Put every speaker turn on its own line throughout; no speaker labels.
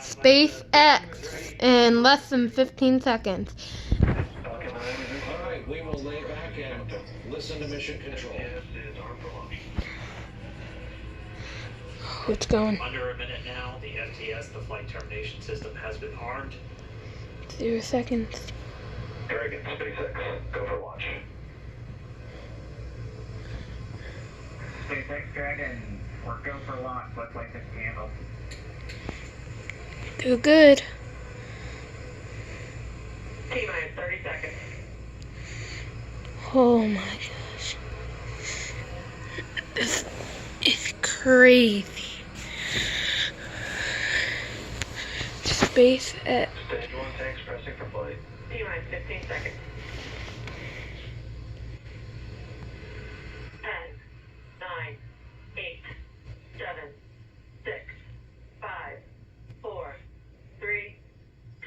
SpaceX in less than 15 seconds.
All right, we will lay back and listen to mission control.
It's going.
Under a minute now, the FTS, the flight termination system, has been armed.
0 seconds.
Dragon, SpaceX, go for launch.
SpaceX Dragon, we're go for launch. Let's light this candle.
Do good.
T-minus 30 seconds.
Oh my gosh. This is crazy. SpaceX.
Stage 1 tanks pressing for flight.
T-minus 15 seconds. 10, 9, 8, 7, 6, 5, 4, 3,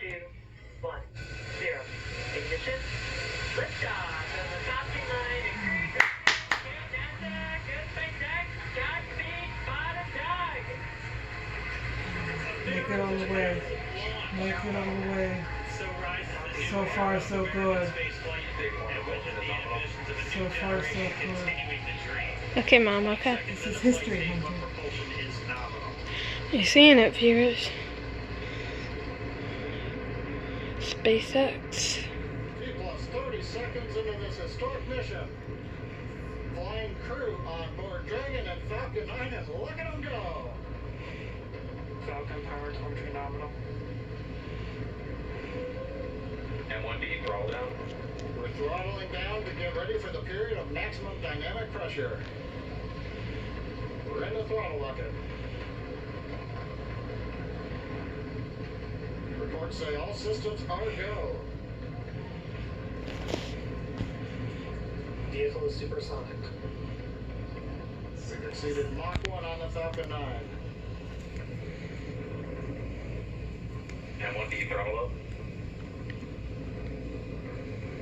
2, 1, 0. Ignition. Liftoff of the Falcon 9. NASA, good SpaceX, Godspeed, bottom dog.
Make it all the way. Make it all the way. So far, so good. So far, so good.
Okay, Mom, okay.
This is history, Hunter.
You're seeing it, viewers. SpaceX.
T-plus 30 seconds into this historic mission. Flying crew on board Dragon and Falcon 9, and look at them go.
Falcon power torture nominal.
M1D throttle down.
We're throttling down to get ready for the period of maximum dynamic pressure. We're in the throttle bucket. Reports say all systems are go.
Vehicle is supersonic.
We've exceeded Mach 1 on the Falcon 9.
M1D throttle up.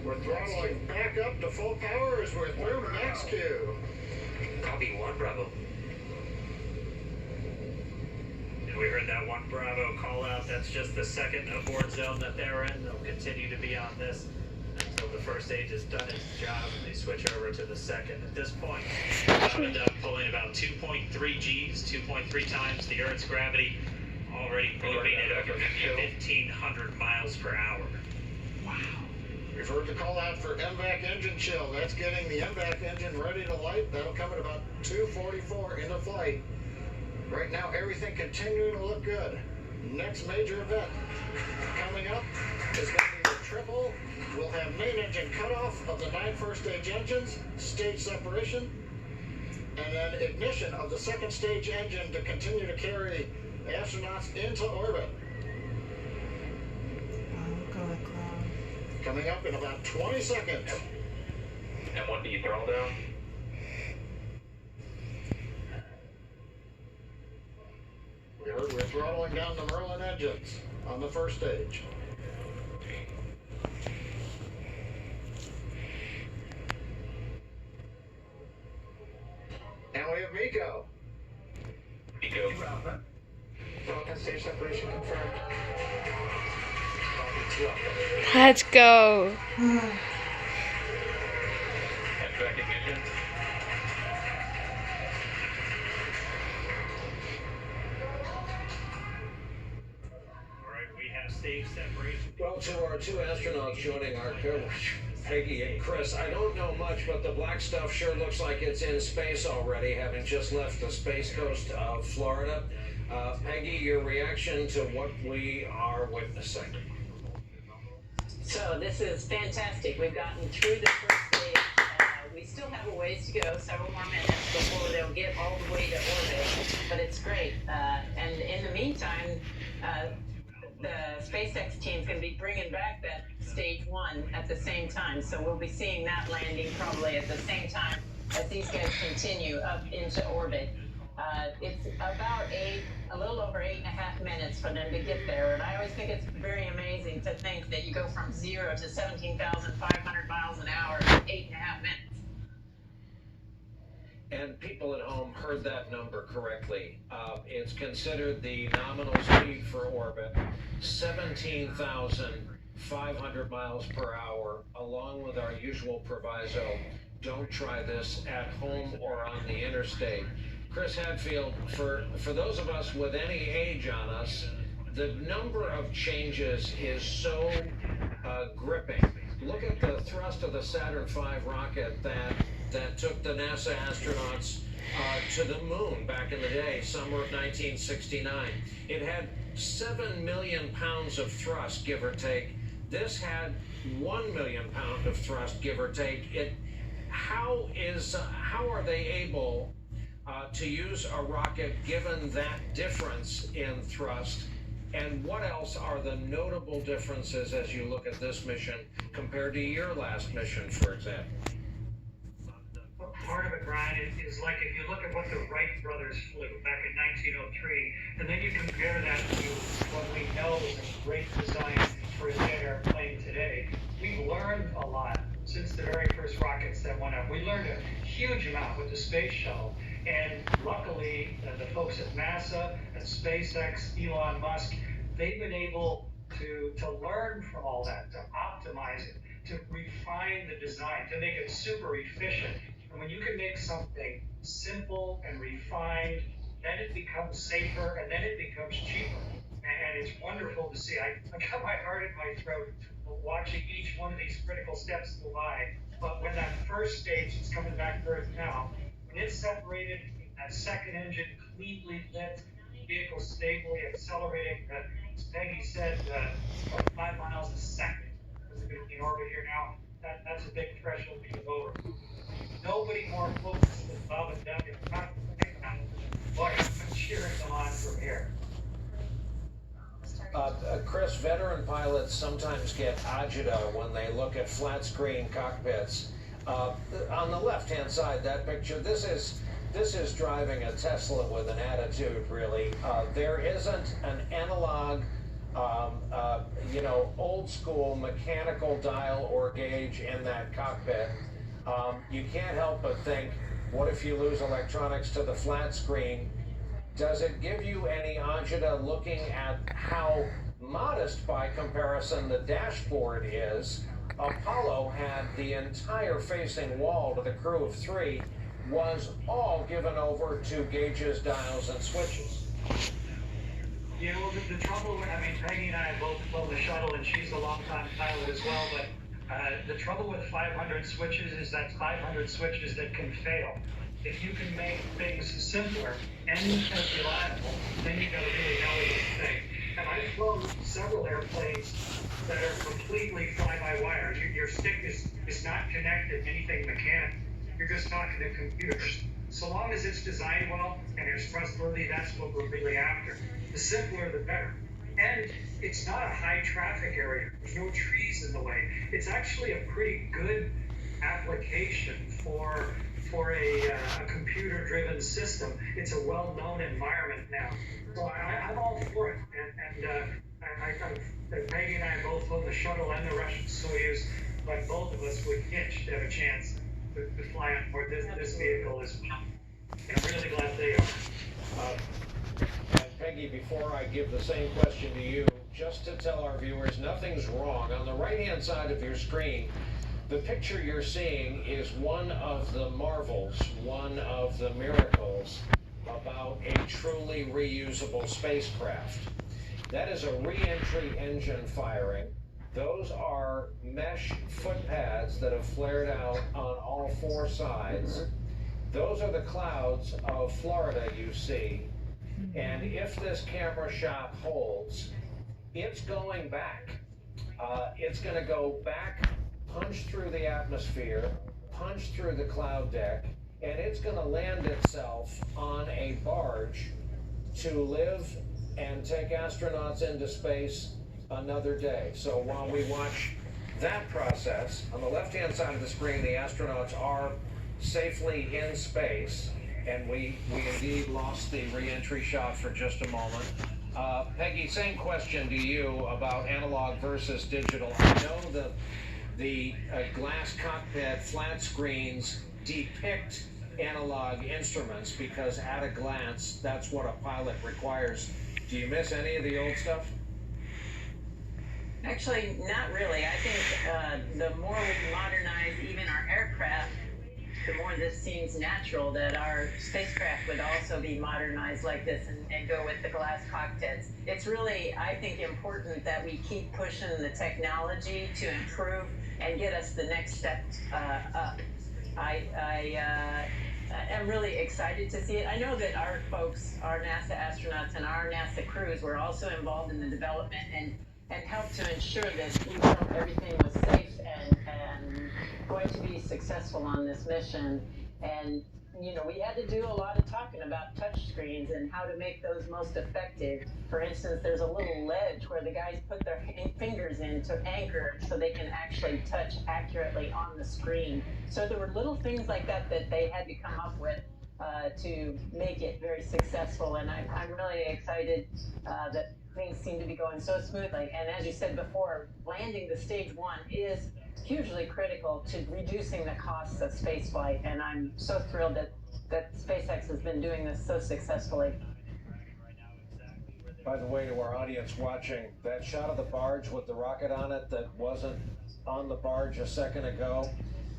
We're throttling back up to full power as we're through max Q.
Copy 1 Bravo.
And we heard that 1 Bravo call out. That's just the second abort zone that they're in. They'll continue to be on this until the first stage has done its job and they switch over to the second. At this point, they'll end up pulling about 2.3 Gs, 2.3 times the Earth's gravity, already moving at over 1,500 miles per hour.
Wow. We've heard the call out for MVAC engine chill. That's getting the MVAC engine ready to light. That'll come at about 2:44 into flight. Right now, everything continuing to look good. Next major event coming up is going to be the triple. We'll have main engine cutoff of the 9 first stage engines, stage separation, and then ignition of the second stage engine to continue to carry astronauts into orbit.
Look at that cloud.
Coming up in about 20 seconds.
M1D throttle down.
We heard we're throttling down the Merlin engines on the first stage. And we have Miko.
Eco.
Falcon stage separation confirmed.
Let's go.
MVAC ignition.
All right, we have stage separation.
Well, to our 2 astronauts joining our coverage, Peggy and Chris, I don't know much, but the black stuff sure looks like it's in space already, having just left the space coast of Florida. Peggy, your reaction to what we are witnessing?
So this is fantastic. We've gotten through the first stage. We still have a ways to go, several more minutes before they'll get all the way to orbit, but it's great. And in the meantime, the SpaceX team's going to be bringing back that stage 1 at the same time. So we'll be seeing that landing probably at the same time as these guys continue up into orbit. It's about a little over 8.5 minutes for them to get there. And I always think it's very amazing to think that you go from 0 to 17,500 miles an hour in 8.5 minutes.
And people at home heard that number correctly. It's considered the nominal speed for orbit, 17,500 miles per hour, along with our usual proviso, don't try this at home or on the interstate. Chris Hadfield, for those of us with any age on us, the number of changes is so gripping. Look at the thrust of the Saturn V rocket that took the NASA astronauts to the moon back in the day, summer of 1969. It had 7 million pounds of thrust, give or take. This had 1 million pounds of thrust, give or take. How are they able to use a rocket given that difference in thrust? And what else are the notable differences as you look at this mission compared to your last mission, for example?
Part of it, Brian, is like if you look at what the Wright brothers flew back in 1903, and then you compare that to what we know is a great design for a jet airplane today, we've learned a lot since the very first rockets that went up. We learned a huge amount with the space shuttle, and luckily the folks at NASA and SpaceX, Elon Musk, they've been able to learn from all that, to optimize it, to refine the design, to make it super efficient. And when you can make something simple and refined, then it becomes safer and then it becomes cheaper. And it's wonderful to see. I got my heart in my throat watching each one of these critical steps go by. But when that first stage is coming back to Earth now, when it's separated, that second engine cleanly lit, vehicle stably accelerating, as Peggy said, 5 miles a second. Is it going to be in orbit here now? That's a big threshold to get over. Nobody more focused than Bob and Doug in the cockpit. Boy, I'm cheering them on from here.
Chris, veteran pilots sometimes get agita when they look at flat screen cockpits. On the left-hand side, that picture, this is driving a Tesla with an attitude, really. There isn't an analog, old school mechanical dial or gauge in that cockpit. You can't help but think, what if you lose electronics to the flat screen? Does it give you any agita looking at how modest by comparison the dashboard is? Apollo had the entire facing wall to the crew of 3 was all given over to gauges, dials, and switches.
You know, the trouble, Peggy and I have both flown the shuttle, and she's a long-time pilot as well, but the trouble with 500 switches is that 500 switches that can fail. If you can make things simpler and as reliable, then you gotta really know this thing. And I've flown several airplanes that are completely fly-by-wire. Your stick is not connected to anything mechanical. You're just talking to computers. So long as it's designed well and it's trustworthy, that's what we're really after. The simpler, the better. And it's not a high traffic area. There's no trees in the way. It's actually a pretty good application for a computer-driven system. It's a well-known environment now. So I'm all for it. And Peggy and I both on the shuttle and the Russian Soyuz, but both of us would itch to have a chance to fly on board this vehicle as well. And I'm really glad they are.
And Peggy, before I give the same question to you, just to tell our viewers, nothing's wrong. On the right-hand side of your screen, the picture you're seeing is one of the marvels, one of the miracles about a truly reusable spacecraft. That is a re-entry engine firing. Those are mesh foot pads that have flared out on all 4 sides. Those are the clouds of Florida you see. And if this camera shot holds, it's going back. It's going to go back, punch through the atmosphere, punch through the cloud deck, and it's going to land itself on a barge to live and take astronauts into space another day. So while we watch that process, on the left-hand side of the screen, the astronauts are safely in space, and we indeed lost the re-entry shot for just a moment. Peggy, same question to you about analog versus digital. I know that the glass cockpit flat screens depict analog instruments because at a glance, that's what a pilot requires. Do you miss any of the old stuff?
Actually, not really. I think the more we modernize even our aircraft, the more this seems natural that our spacecraft would also be modernized like this and go with the glass cockpits. It's really, I think, important that we keep pushing the technology to improve and get us the next step up. I'm really excited to see it. I know that our folks, our NASA astronauts and our NASA crews were also involved in the development and helped to ensure that we felt everything was safe and going to be successful on this mission. And, you know, we had to do a lot of talking about touch screens and how to make those most effective. For instance, there's a little ledge where the guys put their fingers in to anchor so they can actually touch accurately on the screen. So there were little things like that that they had to come up with to make it very successful. And I'm really excited that things seem to be going so smoothly. And as you said before, landing the stage one is hugely critical to reducing the costs of spaceflight. And I'm so thrilled that SpaceX has been doing this so successfully.
By the way, to our audience watching, that shot of the barge with the rocket on it that wasn't on the barge a second ago,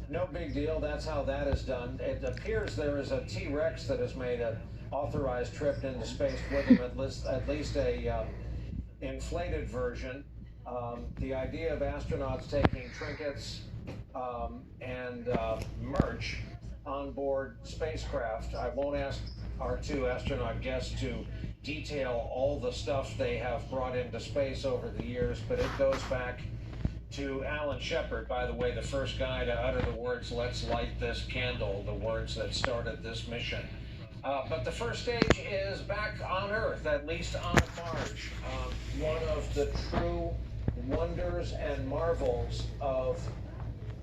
no big deal. That's how that is done. It appears there is a T-Rex that has made an authorized trip into space with him, at least a inflated version. The idea of astronauts taking trinkets and merch on board spacecraft. I won't ask our two astronaut guests to detail all the stuff they have brought into space over the years, but it goes back to Alan Shepard, by the way, the first guy to utter the words, "Let's light this candle," the words that started this mission. But the first stage is back on Earth, at least on a barge. One of the true wonders and marvels of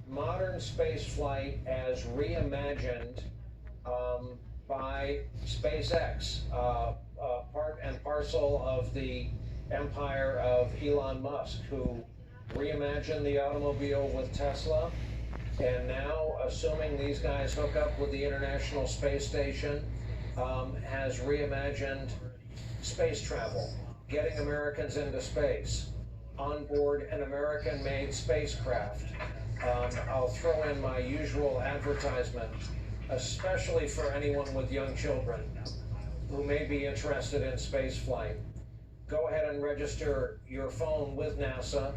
modern space flight as reimagined by SpaceX, part and parcel of the empire of Elon Musk, who reimagined the automobile with Tesla, and now, assuming these guys hook up with the International Space Station, has reimagined space travel, getting Americans into space, on board an American-made spacecraft. I'll throw in my usual advertisement, especially for anyone with young children who may be interested in space flight. Go ahead and register your phone with NASA,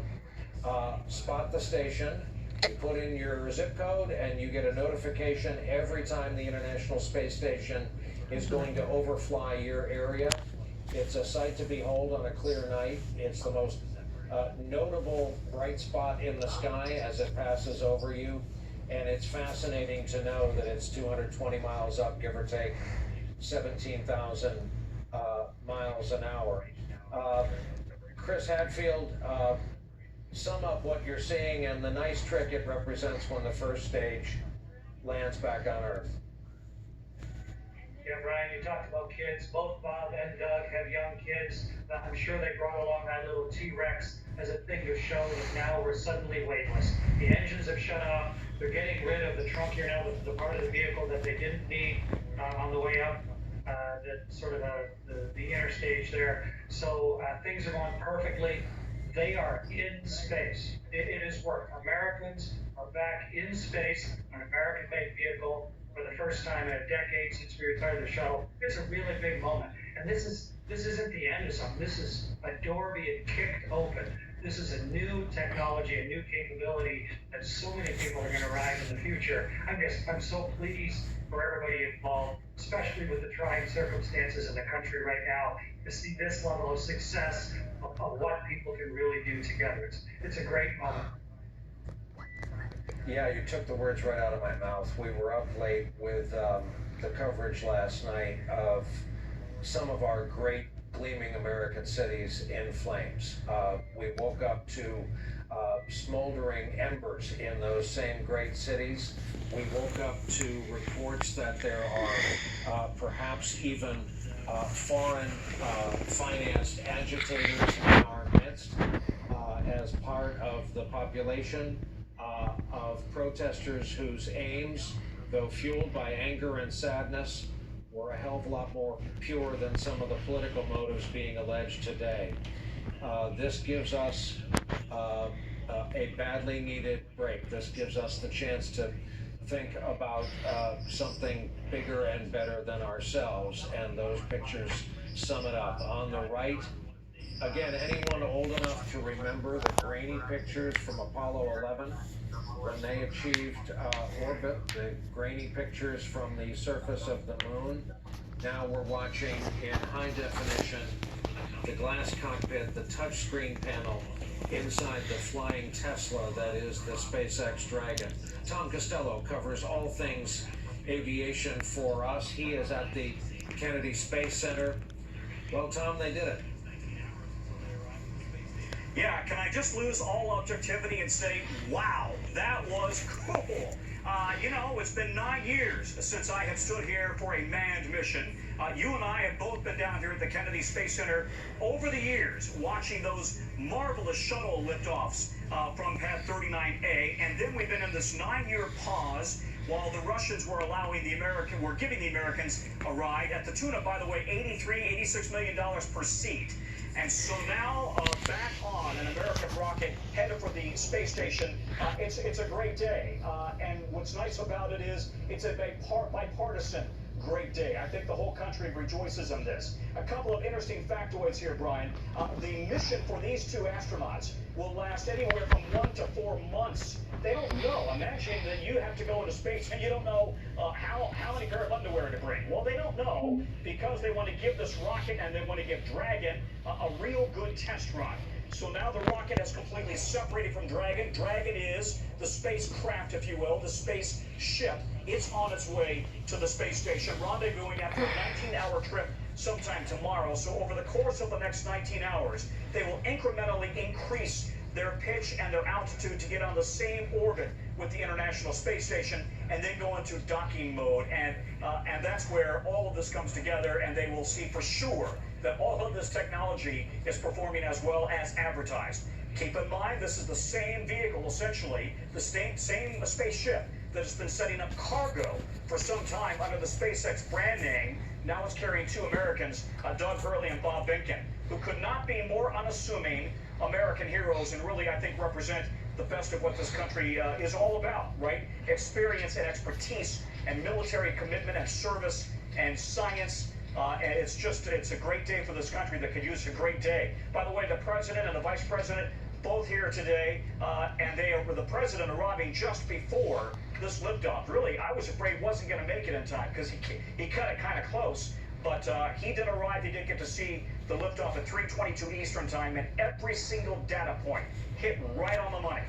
spot the station, you put in your zip code, and you get a notification every time the International Space Station is going to overfly your area. It's a sight to behold on a clear night. It's the most notable bright spot in the sky as it passes over you, and it's fascinating to know that it's 220 miles up, give or take 17,000 miles an hour. Chris Hadfield, sum up what you're seeing and the nice trick it represents when the first stage lands back on Earth.
Yeah, Brian, you talked about kids. Both Bob and Doug have young kids. I'm sure they brought along that little T-Rex as a thing to show that now we're suddenly weightless. The engines have shut off. They're getting rid of the trunk here now, the part of the vehicle that they didn't need on the way up, that sort of the interstage there. So things are going perfectly. They are in space. It has worked. Americans are back in space on an American-made vehicle for the first time in a decade since we retired the shuttle. It's a really big moment. And this isn't the end of something. This is a door being kicked open. This is a new technology, a new capability that so many people are going to ride in the future. I'm so pleased for everybody involved, especially with the trying circumstances in the country right now, to see this level of success of what people can really do together. It's a great moment.
Yeah, you took the words right out of my mouth. We were up late with the coverage last night of some of our great gleaming American cities in flames. We woke up to smoldering embers in those same great cities. We woke up to reports that there are perhaps even foreign financed agitators in our midst as part of the population of protesters whose aims though fueled by anger and sadness, were a hell of a lot more pure than some of the political motives being alleged today. This gives us a badly needed break. This gives us the chance to think about something bigger and better than ourselves, and those pictures sum it up. On the right, again, anyone old enough to remember the grainy pictures from Apollo 11 when they achieved orbit, the grainy pictures from the surface of the moon. Now we're watching in high definition the glass cockpit, the touchscreen panel inside the flying Tesla that is the SpaceX Dragon. Tom Costello covers all things aviation for us. He is at the Kennedy Space Center. Well, Tom, they did it.
Yeah, can I just lose all objectivity and say, wow, that was cool. You know, it's been 9 years since I have stood here for a manned mission. You and I have both been down here at the Kennedy Space Center over the years, watching those marvelous shuttle liftoffs from Pad 39A, and then we've been in this 9-year pause while the Russians were giving the Americans a ride at the tune of, by the way, $86 million per seat. And so now, back on an American rocket headed for the space station. It's a great day. And what's nice about it is it's a bipartisan great day. I think the whole country rejoices in this. A couple of interesting factoids here, Brian. The mission for these two astronauts will last anywhere from 1 to 4 months. They don't know. Imagine that you have to go into space and you don't know how many pair of underwear to bring. Well, they don't know because they want to give this rocket and they want to give Dragon a real good test run. So now the rocket has completely separated from Dragon. Dragon is the spacecraft, if you will, the space ship. It's on its way to the space station, rendezvousing after a 19-hour trip sometime tomorrow. So over the course of the next 19 hours, they will incrementally increase their pitch and their altitude to get on the same orbit with the International Space Station and then go into docking mode. And that's where all of this comes together, and they will see for sure that all of this technology is performing as well as advertised. Keep in mind, this is the same vehicle, essentially, the same spaceship that has been setting up cargo for some time under the SpaceX brand name. Now it's carrying two Americans, Doug Hurley and Bob Behnken, who could not be more unassuming American heroes and really, I think, represent the best of what this country is all about, right? Experience and expertise and military commitment and service and science. And it's a great day for this country that could use a great day. By the way, the president and the vice president both here today, and the president arriving just before this liftoff. Really, I was afraid wasn't going to make it in time because he cut it kind of close. But he did arrive. He did get to see the liftoff at 3:22 Eastern time, and every single data point hit right on the money.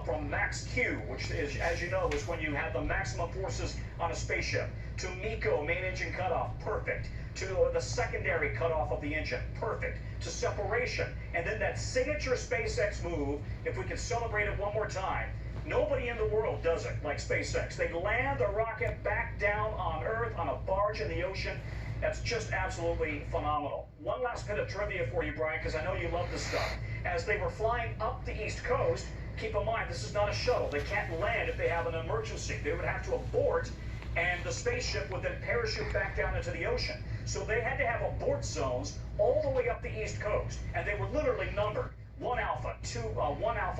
From max Q, which is, as you know, is when you have the maximum forces on a spaceship, to MECO, main engine cutoff, perfect, to the secondary cutoff of the engine, perfect, to separation, and then that signature SpaceX move, if we could celebrate it one more time. Nobody in the world does it like SpaceX. They land the rocket back down on Earth on a barge in the ocean. That's just absolutely phenomenal. One last bit of trivia for you, Brian, because I know you love this stuff. As they were flying up the East Coast, keep in mind, this is not a shuttle. They can't land if they have an emergency. They would have to abort, and the spaceship would then parachute back down into the ocean. So they had to have abort zones all the way up the East Coast, and they were literally numbered. 1 Alpha,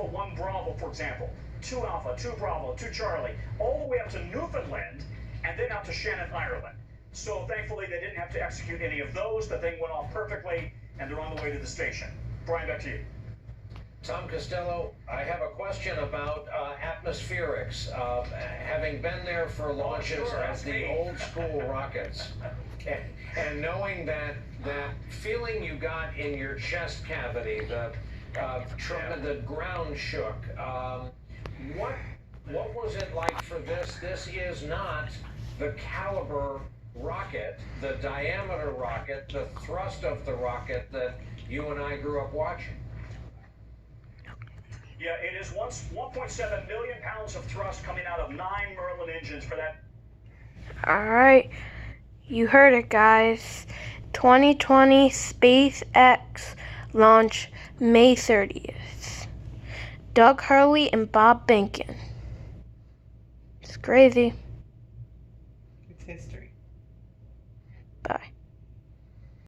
1 Bravo, for example. 2 Alpha, 2 Bravo, 2 Charlie, all the way up to Newfoundland, and then out to Shannon, Ireland. So thankfully, they didn't have to execute any of those. The thing went off perfectly, and they're on the way to the station. Brian, back to you.
Tom Costello, I have a question about atmospherics. Having been there for launches of the old school rockets, and knowing that feeling you got in your chest cavity, the ground shook. What was it like for this? This is not the caliber rocket, the diameter rocket, the thrust of the rocket that you and I grew up watching.
Yeah, it is 1.7 million pounds of thrust coming out of 9 Merlin engines for that.
Alright, you heard it, guys. 2020 SpaceX launch May 30th. Doug Hurley and Bob Behnken. It's crazy.